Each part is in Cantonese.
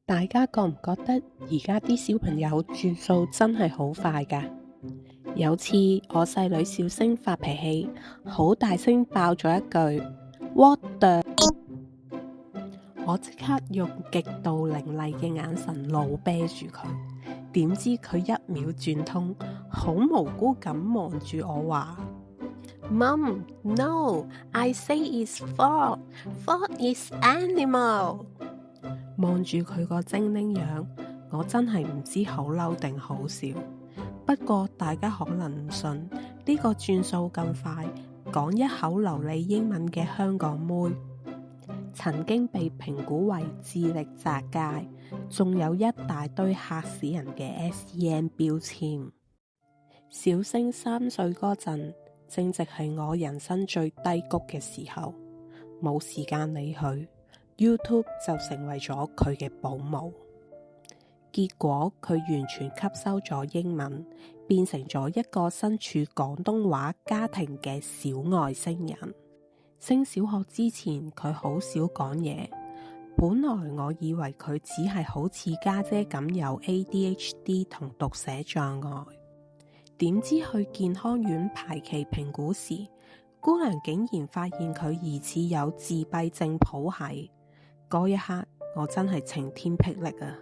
大家覺唔覺得而家啲小朋友轉數真係好快㗎？有次我細女小星發脾氣，好大聲爆咗一句 What the？ 我即刻用極度凌厲嘅眼神怒啤住佢，點知佢一秒轉通，好無辜咁望住我話：Mom, no, I say it's frog. Frog is animal。望住佢個精靈樣，我真係唔知好嬲定好笑。不過大家可能唔信，呢個轉數咁快，講一口流利英文嘅香港妹，曾經被評估為智力窄界，仲有一大堆嚇死人嘅 SEN 標籤。小星3歲嗰陣，正值係我人生最低谷嘅時候，冇時間理佢。YouTube 就成為咗佢嘅保姆，結果佢完全吸收咗英文，變成咗一個身處廣東話家庭嘅小外星人。升小學之前，佢好少講嘢，本來我以為佢只係好似家姐咁有 ADHD 同讀寫障礙，點知去健康院排期評估時，姑娘竟然發現佢疑似有自閉症譜系。嗰一刻，我真係晴天霹靂啊！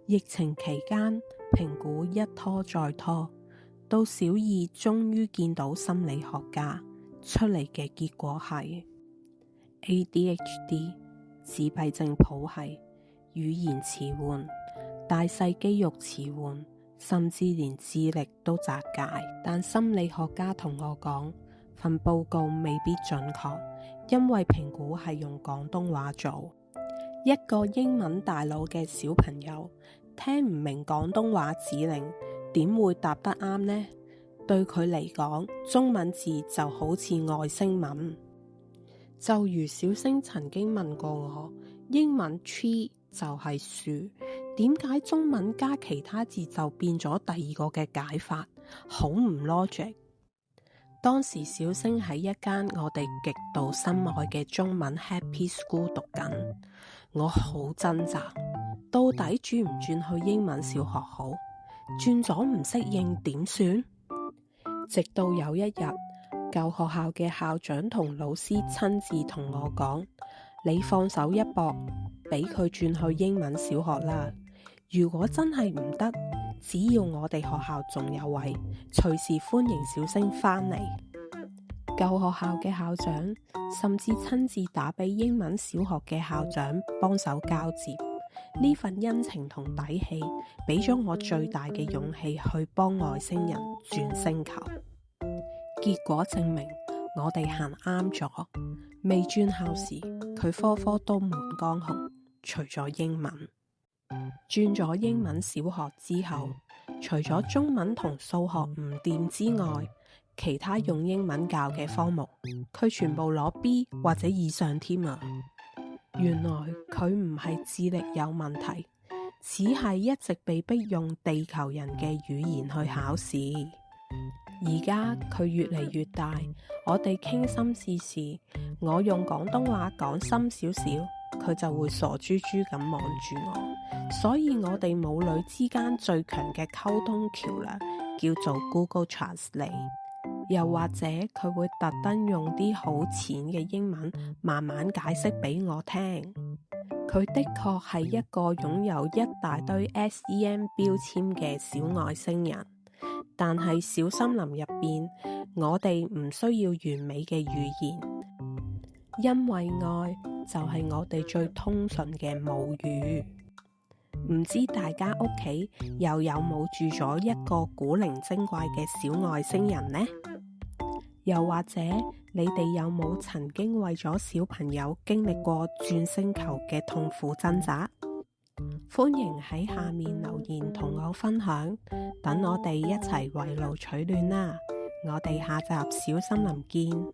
疫情期間，評估一拖再拖，到小二終於見到心理學家，出嚟嘅結果係 ADHD 自閉症譜系，語言遲緩、大細肌肉遲緩，甚至連智力都窄界。但心理學家同我講，份報告未必準確，因為評估係用廣東話做。一個英文大腦嘅小朋友聽唔明廣東話指令，點會答得啱呢？對佢嚟講，中文字就好似外星文。就如小星曾經問過我，英文 tree 就係樹，點解中文加其他字就變咗第二個嘅解法？好唔 logic。當時小星喺一間我哋極度深愛嘅中文 Happy School 讀緊，我好掙扎，到底轉唔轉去英文小學好？轉咗唔適應點算？直到有一日，舊學校嘅校長同老師親自同我講：你放手一搏，俾佢轉去英文小學啦。如果真係唔得，只要我哋學校仲有位，隨時歡迎小星返嚟。舊學校嘅校長甚至親自打俾英文小學嘅校長幫手交接，呢份恩情同底氣，俾咗我最大嘅勇氣去幫外星人轉星球。結果證明我哋行啱咗，未轉校時佢科科都滿江紅，除咗英文。轉咗英文小學之後，除咗中文同數學唔掂之外，其他用英文教嘅科目，佢全部攞 B 或者以上添啊！原來佢唔係智力有問題，只係一直被逼用地球人嘅語言去考試。而家佢越嚟越大，我哋傾心事時，我用廣東話講深少少，佢就會傻豬豬咁望住我。所以我哋母女之間最強嘅溝通橋樑叫做 Google Translate， 又或者佢會特登用啲好淺嘅英文慢慢解釋俾我聽。佢的確係一個擁有一大堆 SEN 標籤嘅小外星人，但係小森林入邊，我哋唔需要完美嘅語言，因為愛就係我哋最通順嘅母語。唔知大家屋企又有冇住咗一個古靈精怪嘅小外星人呢？又或者你哋有冇曾經為咗小朋友經歷過轉星球嘅痛苦掙扎？歡迎喺下面留言同我分享，等我哋一齊圍爐取暖啦！我哋下集小森林見。